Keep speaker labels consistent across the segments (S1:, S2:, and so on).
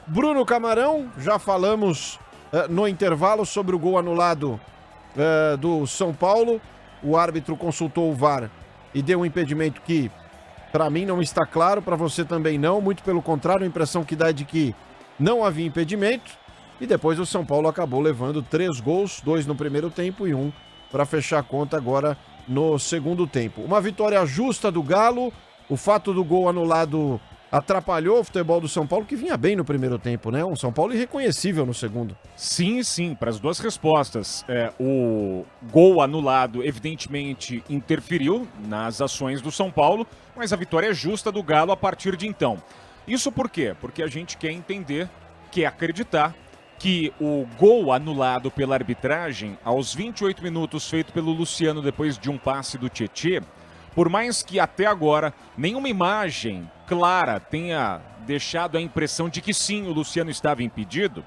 S1: Bruno Camarão, já falamos no intervalo sobre o gol anulado do São Paulo. O árbitro consultou o VAR e deu um impedimento que, para mim, não está claro, para você também não. Muito pelo contrário, a impressão que dá é de que não havia impedimento. E depois o São Paulo acabou levando 3 gols, 2 no primeiro tempo e 1 para fechar a conta agora no segundo tempo. Uma vitória justa do Galo. O fato do gol anulado atrapalhou o futebol do São Paulo, que vinha bem no primeiro tempo, né? Um São Paulo irreconhecível no segundo.
S2: Sim, para as duas respostas. O gol anulado, evidentemente, interferiu nas ações do São Paulo, mas a vitória é justa do Galo a partir de então. Isso por quê? Porque a gente quer entender, quer acreditar, que o gol anulado pela arbitragem, aos 28 minutos, feito pelo Luciano depois de um passe do Tietê, por mais que até agora nenhuma imagem clara tenha deixado a impressão de que sim, o Luciano estava impedido,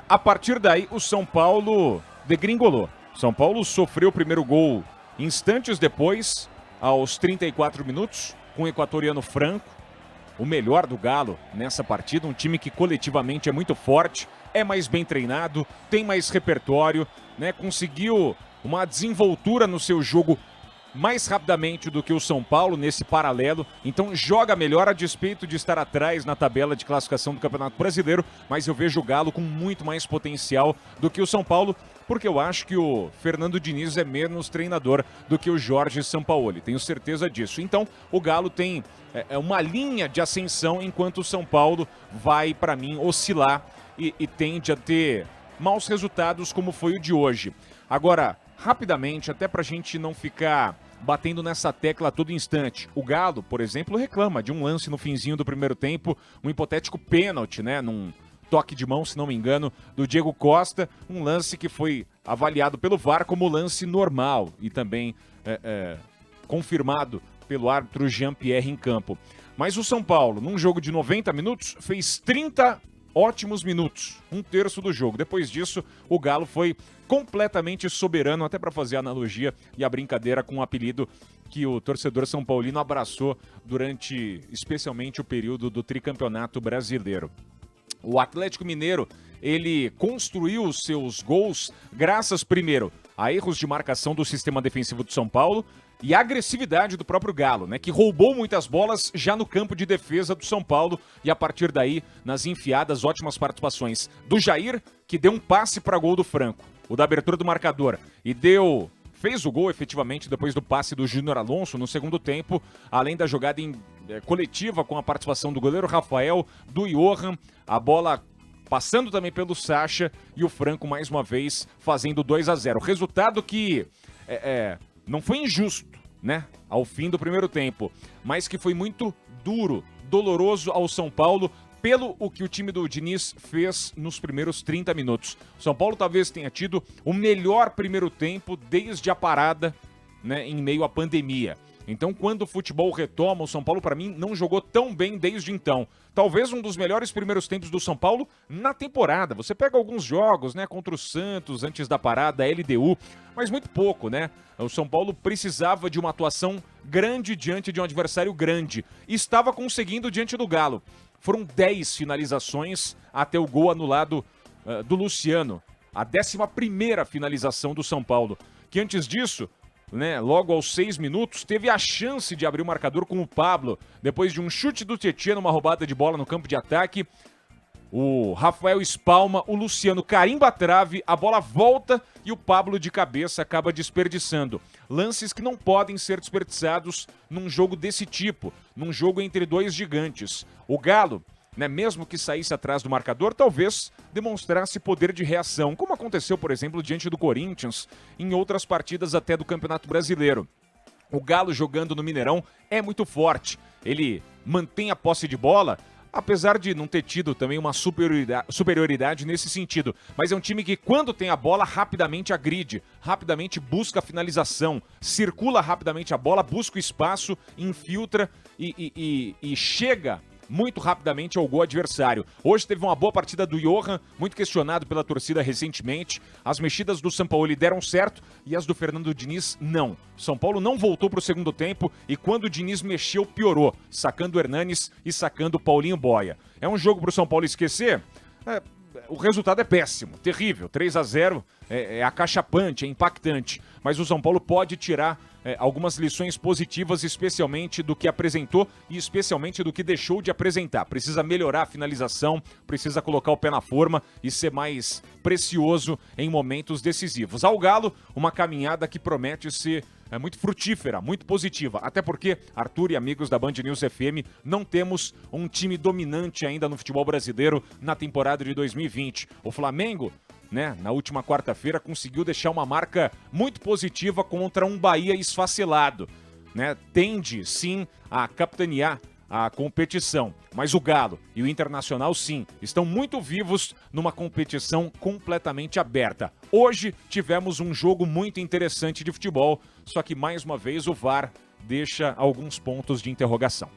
S2: a partir daí o São Paulo degringolou. São Paulo sofreu o primeiro gol instantes depois, aos 34 minutos, com o equatoriano Franco, o melhor do Galo nessa partida, um time que coletivamente é muito forte, é mais bem treinado, tem mais repertório, né? Conseguiu uma desenvoltura no seu jogo mais rapidamente do que o São Paulo nesse paralelo, então joga melhor a despeito de estar atrás na tabela de classificação do Campeonato Brasileiro, mas eu vejo o Galo com muito mais potencial do que o São Paulo, porque eu acho que o Fernando Diniz é menos treinador do que o Jorge Sampaoli, tenho certeza disso. Então o Galo tem uma linha de ascensão, enquanto o São Paulo vai, para mim, oscilar e tende a ter maus resultados como foi o de hoje. Agora, rapidamente, até pra gente não ficar batendo nessa tecla a todo instante. O Galo, por exemplo, reclama de um lance no finzinho do primeiro tempo, um hipotético pênalti, né, num toque de mão, se não me engano, do Diego Costa, um lance que foi avaliado pelo VAR como lance normal e também confirmado pelo árbitro Jean-Pierre em campo. Mas o São Paulo, num jogo de 90 minutos, fez 30 ótimos minutos, um terço do jogo. Depois disso, o Galo foi completamente soberano, até para fazer a analogia e a brincadeira com o apelido que o torcedor são paulino abraçou durante, especialmente, o período do tricampeonato brasileiro. O Atlético Mineiro, ele construiu os seus gols graças, primeiro, a erros de marcação do sistema defensivo do São Paulo e a agressividade do próprio Galo, né, que roubou muitas bolas já no campo de defesa do São Paulo e a partir daí, nas enfiadas, ótimas participações do Jair, que deu um passe para gol do Franco, o da abertura do marcador, e fez o gol efetivamente depois do passe do Júnior Alonso no segundo tempo, além da jogada coletiva com a participação do goleiro Rafael, do Johan, a bola passando também pelo Sacha e o Franco mais uma vez fazendo 2-0. Resultado que não foi injusto, né, ao fim do primeiro tempo, mas que foi muito duro, doloroso ao São Paulo, pelo o que o time do Diniz fez nos primeiros 30 minutos. O São Paulo talvez tenha tido o melhor primeiro tempo desde a parada, né, em meio à pandemia. Então, quando o futebol retoma, o São Paulo, para mim, não jogou tão bem desde então. Talvez um dos melhores primeiros tempos do São Paulo na temporada. Você pega alguns jogos, né, contra o Santos, antes da parada, a LDU, mas muito pouco, né? O São Paulo precisava de uma atuação grande diante de um adversário grande. E estava conseguindo diante do Galo. Foram 10 finalizações até o gol anulado do Luciano. A 11ª finalização do São Paulo. Que antes disso, né, logo aos 6 minutos, teve a chance de abrir o marcador com o Pablo. Depois de um chute do Tietê numa roubada de bola no campo de ataque. O Rafael espalma, o Luciano carimba a trave, a bola volta e o Pablo de cabeça acaba desperdiçando. Lances que não podem ser desperdiçados num jogo desse tipo, num jogo entre dois gigantes. O Galo, né, mesmo que saísse atrás do marcador, talvez demonstrasse poder de reação, como aconteceu, por exemplo, diante do Corinthians, em outras partidas até do Campeonato Brasileiro. O Galo jogando no Mineirão é muito forte, ele mantém a posse de bola, apesar de não ter tido também uma superioridade nesse sentido. Mas é um time que, quando tem a bola, rapidamente agride, rapidamente busca a finalização, circula rapidamente a bola, busca o espaço, infiltra e chega muito rapidamente ao gol adversário. Hoje teve uma boa partida do Johan, muito questionado pela torcida recentemente. As mexidas do Sampaoli deram certo e as do Fernando Diniz não. São Paulo não voltou para o segundo tempo e quando o Diniz mexeu, piorou, sacando o Hernanes e sacando o Paulinho Boia. É um jogo para o São Paulo esquecer? O resultado é péssimo, terrível. 3-0 é acachapante, é impactante. Mas o São Paulo pode tirar algumas lições positivas, especialmente do que apresentou e especialmente do que deixou de apresentar. Precisa melhorar a finalização, precisa colocar o pé na forma e ser mais precioso em momentos decisivos. Ao Galo, uma caminhada que promete ser muito frutífera, muito positiva. Até porque, Arthur e amigos da Band News FM, não temos um time dominante ainda no futebol brasileiro na temporada de 2020. O Flamengo, na última quarta-feira, conseguiu deixar uma marca muito positiva contra um Bahia esfacelado. Tende, sim, a capitanear a competição. Mas o Galo e o Internacional, sim, estão muito vivos numa competição completamente aberta. Hoje tivemos um jogo muito interessante de futebol, só que mais uma vez o VAR deixa alguns pontos de interrogação.